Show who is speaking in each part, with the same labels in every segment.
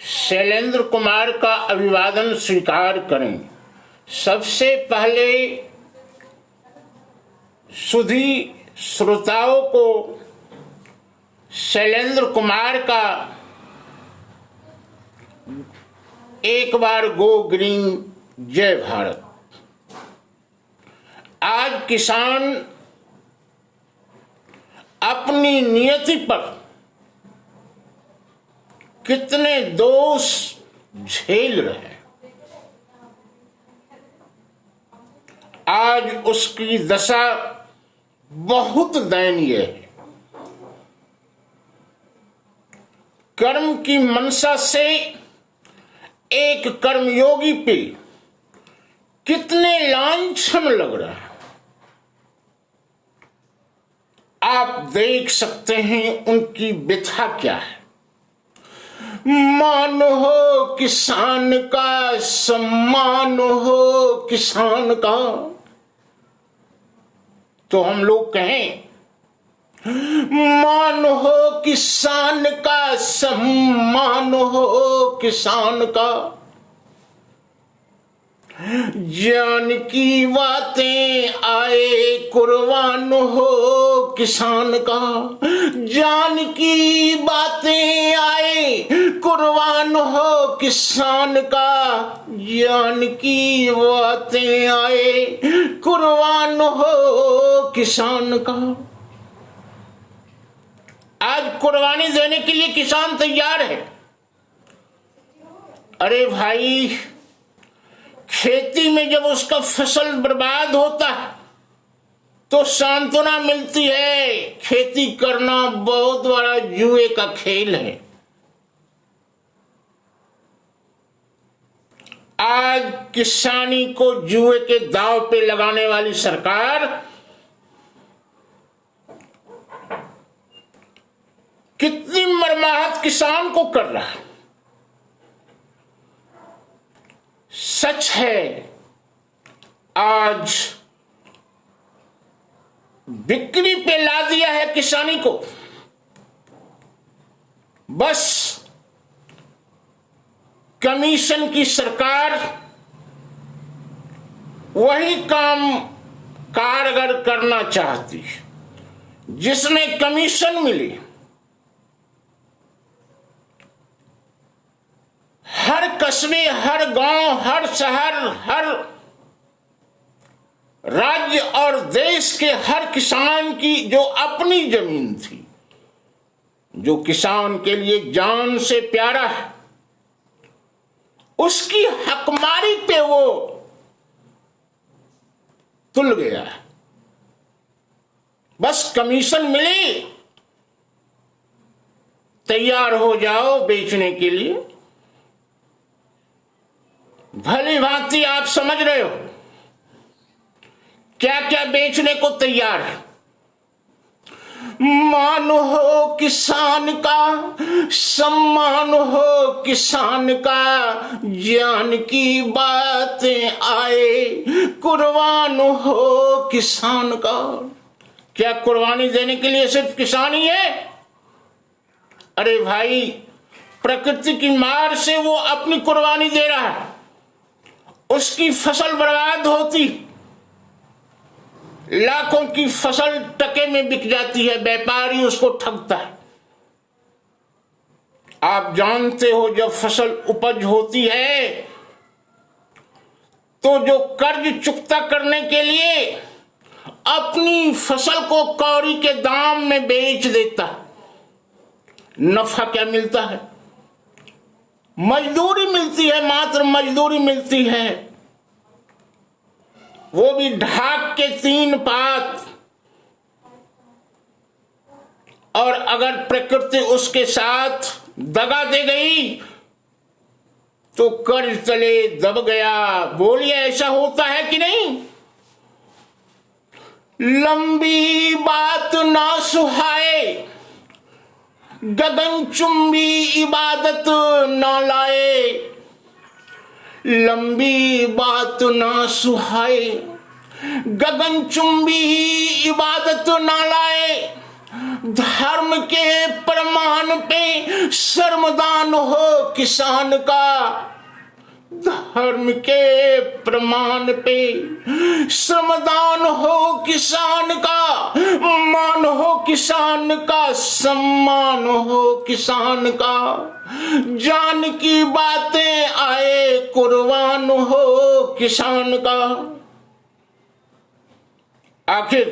Speaker 1: शैलेंद्र कुमार का अभिवादन स्वीकार करें। सबसे पहले सुधी श्रोताओं को शैलेंद्र कुमार का एक बार गो ग्रीन जय भारत। आज किसान अपनी नियति पर कितने दोष झेल रहे हैं। आज उसकी दशा बहुत दयनीय है। कर्म की मनसा से एक कर्मयोगी पे कितने लांछन लग रहा है। आप देख सकते हैं उनकी व्यथा क्या है। मान हो किसान का, सम्मान हो किसान का, तो हम लोग कहें मान हो किसान का, सम्मान हो किसान का। जान की बातें आए कुर्बान हो किसान का। जान की बातें आए कुर्बान हो किसान का। जान की बातें आए कुर्बान हो किसान का। आज कुर्बानी देने के लिए किसान तैयार है। अरे भाई, खेती में जब उसका फसल बर्बाद होता है तो सांत्वना मिलती है। खेती करना बहुत बड़ा जुए का खेल है। आज किसानी को जुए के दांव पे लगाने वाली सरकार कितनी मरमाहत किसान को कर रहा है। सच है, आज बिक्री पे ला दिया है किसानी को। बस कमीशन की सरकार वही काम कारगर करना चाहती है जिसमें कमीशन मिले। हर कस्बे, हर गांव, हर शहर, हर राज्य और देश के हर किसान की जो अपनी जमीन थी, जो किसान के लिए जान से प्यारा है, उसकी हकमारी पे वो तुल गया है। बस कमीशन मिली, तैयार हो जाओ बेचने के लिए। भली भांति आप समझ रहे हो क्या क्या बेचने को तैयार है। मान हो किसान का, सम्मान हो किसान का। जान की बातें आए कुर्बान हो किसान का। क्या कुर्बानी देने के लिए सिर्फ किसान ही है? अरे भाई, प्रकृति की मार से वो अपनी कुर्बानी दे रहा है। उसकी फसल बर्बाद होती, लाखों की फसल टके में बिक जाती है, व्यापारी उसको ठगता है। आप जानते हो जब फसल उपज होती है तो जो कर्ज चुकता करने के लिए अपनी फसल को कौड़ी के दाम में बेच देता है, नफा क्या मिलता है? मजदूरी मिलती है, मात्र मजदूरी मिलती है, वो भी ढाक के 3 पात। और अगर प्रकृति उसके साथ दगा दे गई तो कर्ज तले दब गया। बोलिए, ऐसा होता है कि नहीं? लंबी बात ना सुहाए, गगनचुंबी इबादत न लाए। लंबी बात ना सुहाए, गगनचुंबी इबादत न लाए। धर्म के प्रमाण पे श्रमदान हो किसान का, धर्म के प्रमाण पे श्रमदान हो किसान का, मान हो किसान का, सम्मान हो किसान का, जान की बातें आए कुर्बान हो किसान का। आखिर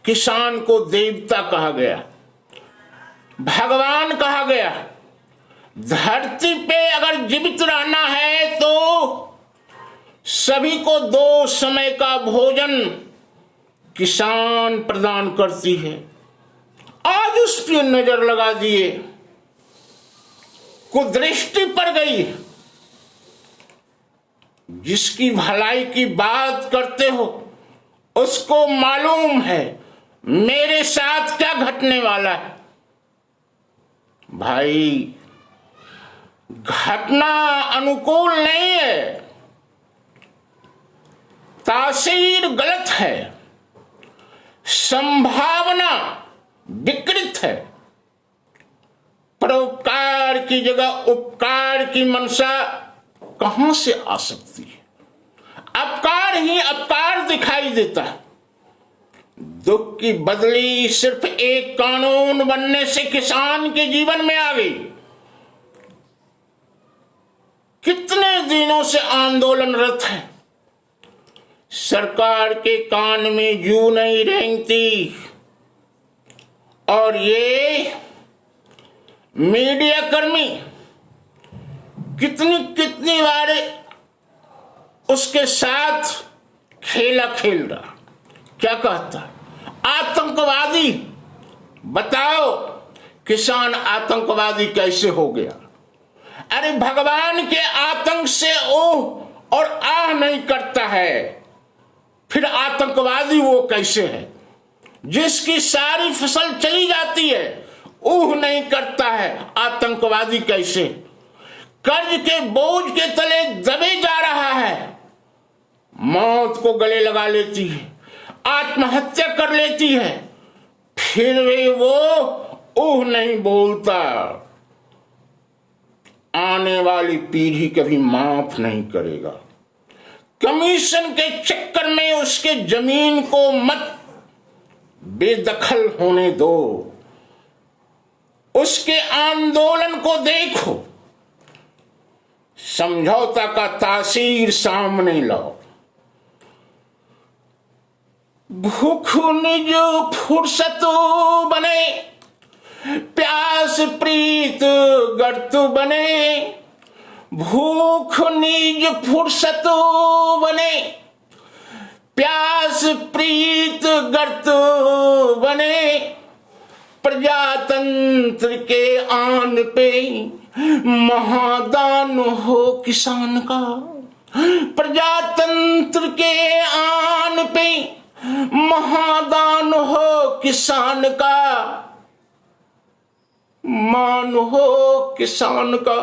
Speaker 1: किसान को देवता कहा गया, भगवान कहा गया। धरती पे अगर जीवित रहना है तो सभी को 2 समय का भोजन किसान प्रदान करती है। आज उस पर नजर लगा दिए, कुदृष्टि पड़ गई। जिसकी भलाई की बात करते हो उसको मालूम है मेरे साथ क्या घटने वाला है। भाई, घटना अनुकूल नहीं है, तासीर गलत है, संभावना विकृत है। परोपकार की जगह उपकार की मंशा कहां से आ सकती है? अपकार ही अपकार दिखाई देता है। दुख की बदली सिर्फ एक कानून बनने से किसान के जीवन में आ गई। कितने दिनों से आंदोलनरत है, सरकार के कान में जू नहीं रेंगती, और ये मीडिया कर्मी कितनी कितनी बार उसके साथ खेला खेल रहा। क्या कहता? आतंकवादी। बताओ किसान आतंकवादी कैसे हो गया? अरे भगवान के आतंक से ओह और आह नहीं करता है, फिर आतंकवादी वो कैसे है? जिसकी सारी फसल चली जाती है ऊह नहीं करता है, आतंकवादी कैसे? कर्ज के बोझ के तले दबे जा रहा है, मौत को गले लगा लेती है, आत्महत्या कर लेती है, फिर भी वो ऊह नहीं बोलता। आने वाली पीढ़ी कभी माफ नहीं करेगा। कमीशन के चक्कर में उसके जमीन को मत बेदखल होने दो। उसके आंदोलन को देखो, समझौता का तासीर सामने लाओ। भूख निज फुर्सत बने, प्यास प्रीत गर्त बने। भूख निज फुर्सत बने, प्यास प्रीत गर्त बने। प्रजातंत्र के आन पे महादान हो किसान का। प्रजातंत्र के आन पे महादान हो किसान का। मान हो किसान का,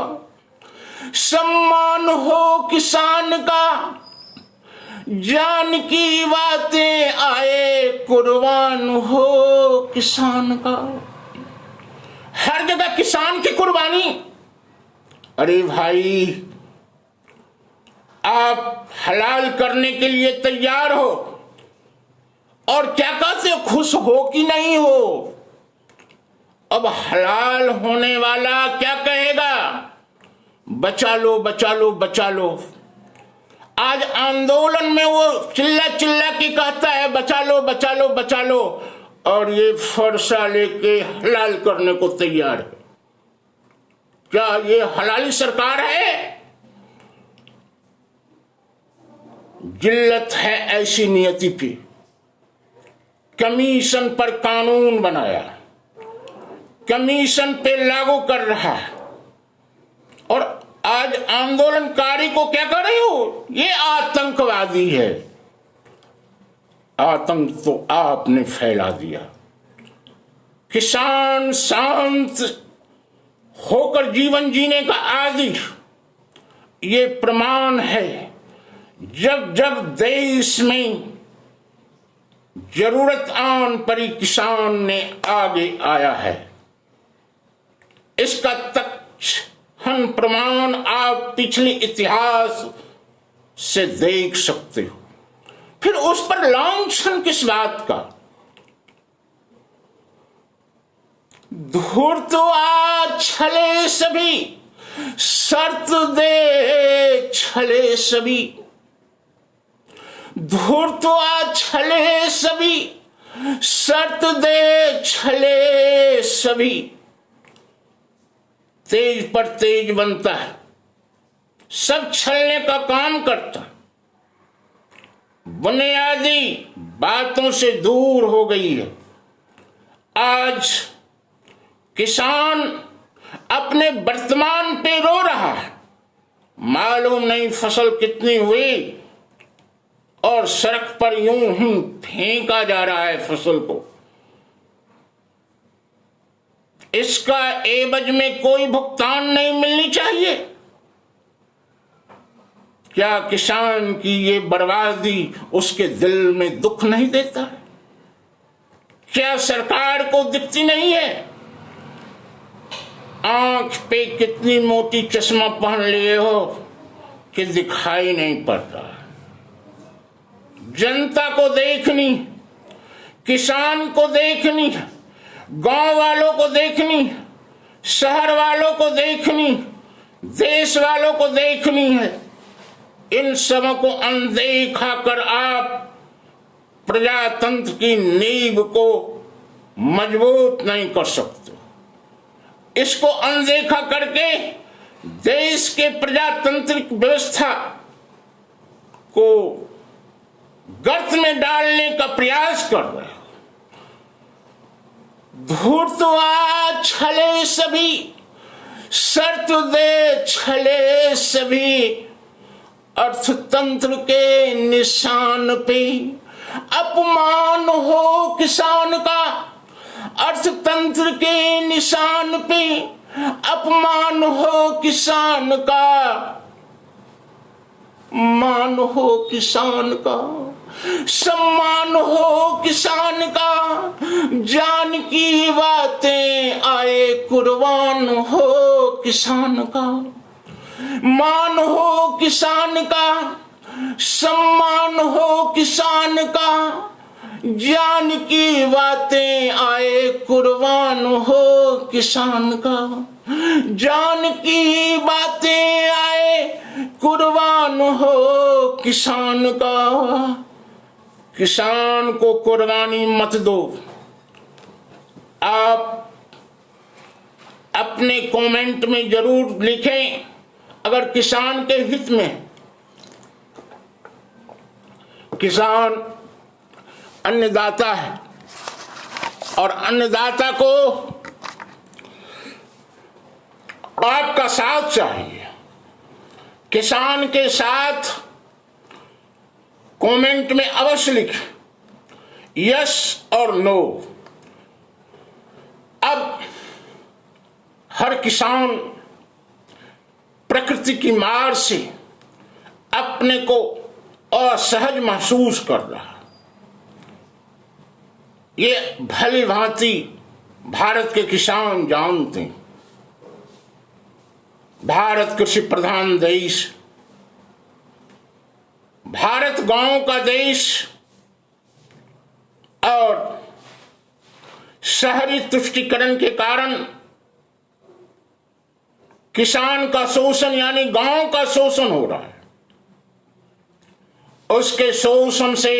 Speaker 1: सम्मान हो किसान का। जान की बातें आए कुर्बान हो किसान का। हर जगह किसान की कुर्बानी। अरे भाई, आप हलाल करने के लिए तैयार हो और क्या कहते हो, खुश हो कि नहीं हो? अब हलाल होने वाला क्या कहेगा? बचा लो बचा लो बचा लो। आज आंदोलन में वो चिल्ला चिल्ला के कहता है बचा लो बचा लो बचा लो, और ये फरसा लेके हलाल करने को तैयार है। क्या ये हलाली सरकार है? जिल्लत है ऐसी नियति की। कमीशन पर कानून बनाया, कमीशन पे लागू कर रहा है, और आज आंदोलनकारी को क्या कर रहे हो? ये आतंकवादी है। आतंक तो आपने फैला दिया। किसान शांत होकर जीवन जीने का आदि ये प्रमाण है। जब जब देश में जरूरत आन पर ही किसान ने आगे आया है। इसका तथ्य प्रमाण आप पिछले इतिहास से देख सकते हो। फिर उस पर लांछन किस बात का? धूर्त आ छले सभी, शर्त दे छले सभी। धूर्त आ छले सभी, शर्त दे छले सभी। तेज पर तेज बनता है, सब छलने का काम करता। बुनियादी बातों से दूर हो गई है। आज किसान अपने वर्तमान पे रो रहा है। मालूम नहीं फसल कितनी हुई और सड़क पर यूं ही फेंका जा रहा है फसल को। इसका एवज में कोई भुगतान नहीं मिलनी चाहिए। क्या किसान की ये बर्बादी उसके दिल में दुख नहीं देता है? क्या सरकार को दिखती नहीं है? आंख पे कितनी मोटी चश्मा पहन लिए हो कि दिखाई नहीं पड़ता। जनता को देखनी, किसान को देखनी, गांव वालों को देखनी, शहर वालों को देखनी, देश वालों को देखनी है। इन सबों को अनदेखा कर आप प्रजातंत्र की नींव को मजबूत नहीं कर सकते। इसको अनदेखा करके देश के प्रजातांत्रिक व्यवस्था को गर्त में डालने का प्रयास कर रहे हो। धूर्तवा छले सभी, शर्त दे छले सभी। अर्थतंत्र के निशान पे अपमान हो किसान का। अर्थतंत्र के निशान पे अपमान हो किसान का। मान हो किसान का, सम्मान हो किसान का। जान की बातें आए कुर्बान हो किसान का। मान हो किसान का, सम्मान हो किसान का। जान की बातें आए कुर्बान हो किसान का। जान की बातें आए कुर्बान हो किसान का। किसान को कुर्बानी मत दो। आप अपने कमेंट में जरूर लिखें, अगर किसान के हित में। किसान अन्नदाता है और अन्नदाता को आपका साथ चाहिए। किसान के साथ कमेंट में अवश्य लिखें यस और नो। अब हर किसान प्रकृति की मार से अपने को असहज महसूस कर रहा है। ये भली भांति भारत के किसान जानते हैं। भारत कृषि प्रधान देश, भारत गांव का देश और शहरी तुष्टीकरण के कारण किसान का शोषण यानी गांव का शोषण हो रहा है। उसके शोषण से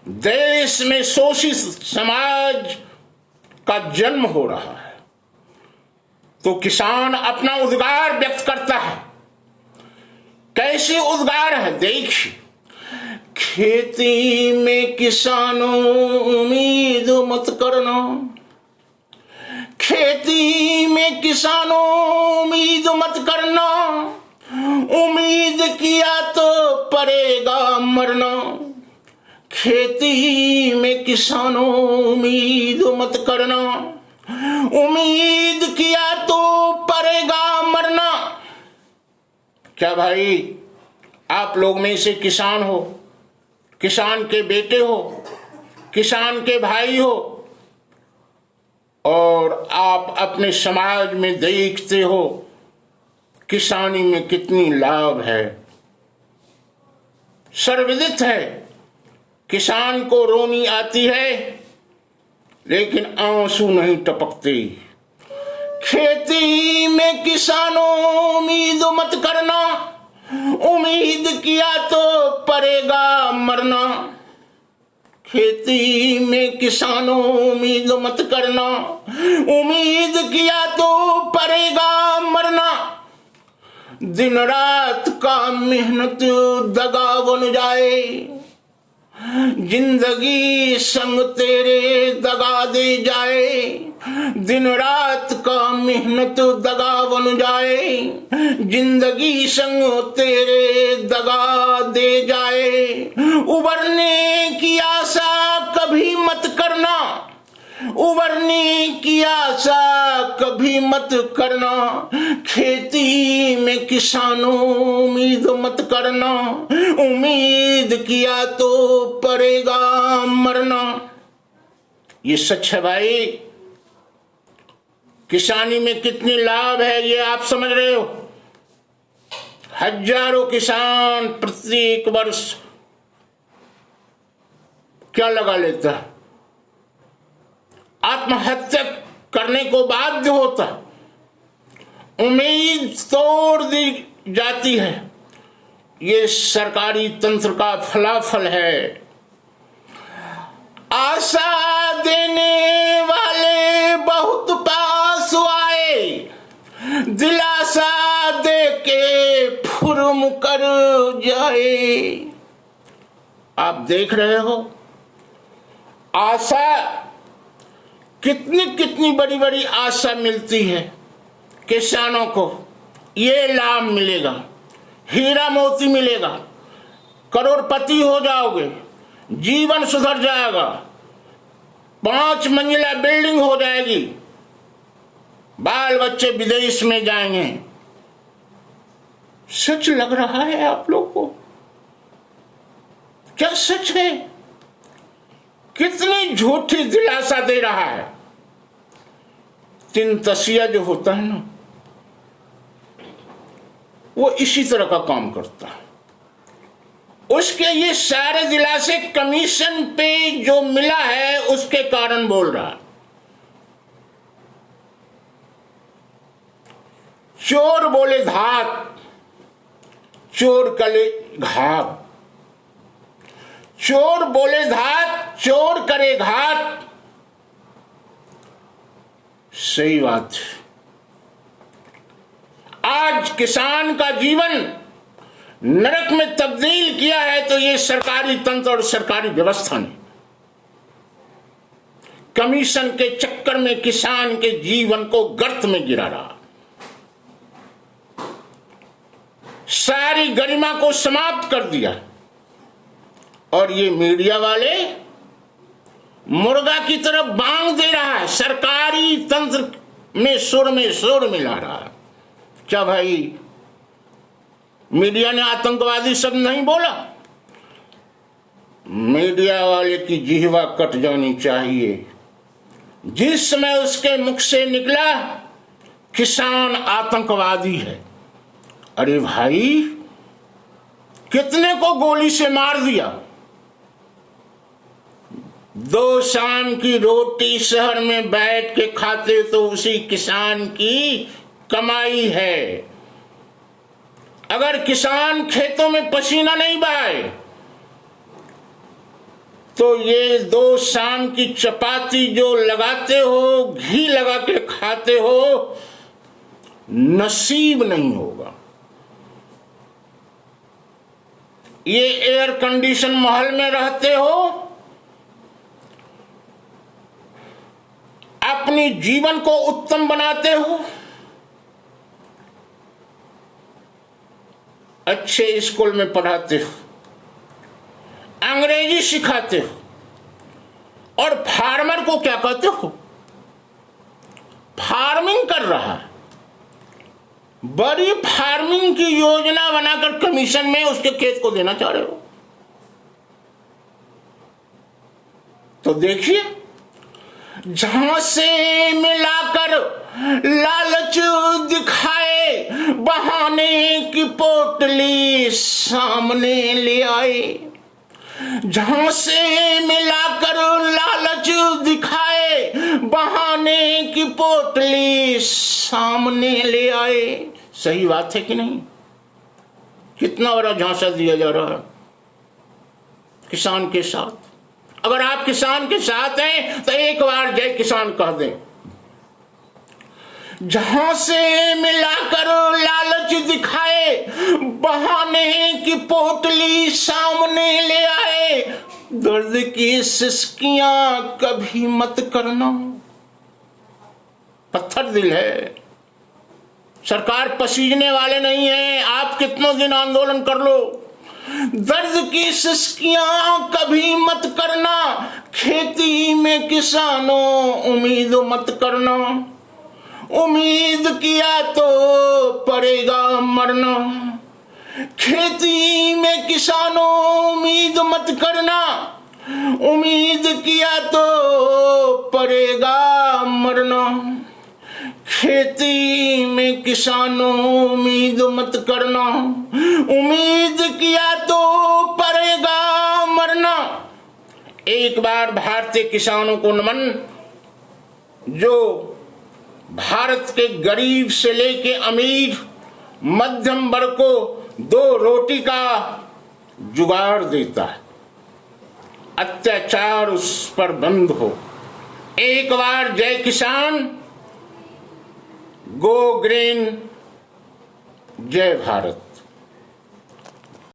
Speaker 1: देश में शोषित समाज का जन्म हो रहा है। तो किसान अपना उद्गार व्यक्त करता है। कैसे उद्गार है देखिए। खेती में किसानों उम्मीद मत करना। खेती में किसानों उम्मीद मत करना। उम्मीद किया तो पड़ेगा मरना। खेती में किसानों उम्मीद मत करना। उम्मीद किया तो पड़ेगा मरना। क्या भाई आप लोग में से किसान हो? किसान के बेटे हो, किसान के भाई हो, और आप अपने समाज में देखते हो किसानी में कितनी लाभ है। सर्वविदित है, किसान को रोनी आती है लेकिन आंसू नहीं टपकते। खेती में किसानों उम्मीद मत करना, उम्मीद किया तो पड़ेगा मरना। खेती में किसानों उम्मीद मत करना, उम्मीद किया तो पड़ेगा मरना। दिन रात का मेहनत दगा बन जाए, जिंदगी संग तेरे दगा दे जाए। दिन रात का मेहनत दगा बन जाए, जिंदगी संग तेरे दगा दे जाए। उबरने की आशा कभी मत करना, उबरने की आशा कभी मत करना। खेती में किसानों उम्मीद मत करना, उम्मीद किया तो पड़ेगा मरना। ये सच है भाई। किसानी में कितनी लाभ है ये आप समझ रहे हो। हजारों किसान प्रत्येक वर्ष क्या लगा लेता है, आत्महत्या करने को बाध्य होता, उम्मीद तोड़ दी जाती है। ये सरकारी तंत्र का फलाफल है। आशा देने वाले बहुत पास आए, दिलासा दे के फुर्म कर जाए। आप देख रहे हो आशा, कितनी कितनी बड़ी बड़ी आशा मिलती है किसानों को। ये लाभ मिलेगा, हीरा मोती मिलेगा, करोड़पति हो जाओगे, जीवन सुधर जाएगा, 5 मंजिला बिल्डिंग हो जाएगी, बाल बच्चे विदेश में जाएंगे। सच लग रहा है आप लोग को? क्या सच है? कितनी झूठी दिलासा दे रहा है। तीन तसिया जो होता है ना, वो इसी तरह का काम करता है। उसके ये सारे दिलासे कमीशन पे जो मिला है उसके कारण बोल रहा है। चोर बोले धात, चोर करे घात। चोर बोले धात, चोर करे घात। सही बात। आज किसान का जीवन नरक में तब्दील किया है तो ये सरकारी तंत्र और सरकारी व्यवस्था ने। कमीशन के चक्कर में किसान के जीवन को गर्त में गिरा रहा, सारी गरिमा को समाप्त कर दिया। और ये मीडिया वाले मुर्गा की तरफ बांग दे रहा है, सरकारी तंत्र में सुर मिला रहा है। क्या भाई मीडिया ने आतंकवादी शब्द नहीं बोला? मीडिया वाले की जिह्वा कट जानी चाहिए। जिस समय उसके मुख से निकला किसान आतंकवादी है, अरे भाई कितने को गोली से मार दिया। 2 शाम की रोटी शहर में बैठ के खाते तो उसी किसान की कमाई है। अगर किसान खेतों में पसीना नहीं बहाए तो ये 2 शाम की चपाती जो लगाते हो, घी लगा के खाते हो, नसीब नहीं होगा। ये एयर कंडीशन महल में रहते हो, अपनी जीवन को उत्तम बनाते हो, अच्छे स्कूल में पढ़ाते हो, अंग्रेजी सिखाते हो, और फार्मर को क्या कहते हो? फार्मिंग कर रहा है, बड़ी फार्मिंग की योजना बनाकर कमीशन में उसके खेत को देना चाह रहे हो। तो देखिए, झांसे मिलाकर लालच दिखाए, बहाने की पोटली सामने ले आए। झांसे मिलाकर लालच दिखाए, बहाने की पोटली सामने ले आए। सही बात है कि नहीं? कितना बड़ा झांसा दिया जा रहा है किसान के साथ। अगर आप किसान के साथ हैं तो एक बार जय किसान कह दें। झांसे मिलाकर लालच दिखाए, बहाने की पोटली सामने ले आए। दर्द की सिसकियां कभी मत करना। पत्थर दिल है, सरकार पसीजने वाले नहीं है। आप कितनों दिन आंदोलन कर लो, दर्द की सिसकियां कभी मत करना। खेती में किसानों उम्मीद मत करना। उम्मीद किया तो पड़ेगा मरना। खेती में किसानों उम्मीद मत करना। उम्मीद किया तो पड़ेगा मरना। खेती में किसानों उम्मीद मत करना। उम्मीद किया तो पड़ेगा मरना। एक बार भारतीय किसानों को नमन, जो भारत के गरीब से लेके अमीर मध्यम वर्ग को 2 रोटी का जुगाड़ देता है। अत्याचार उस पर बंद हो। एक बार जय किसान, गो ग्रीन, जय भारत।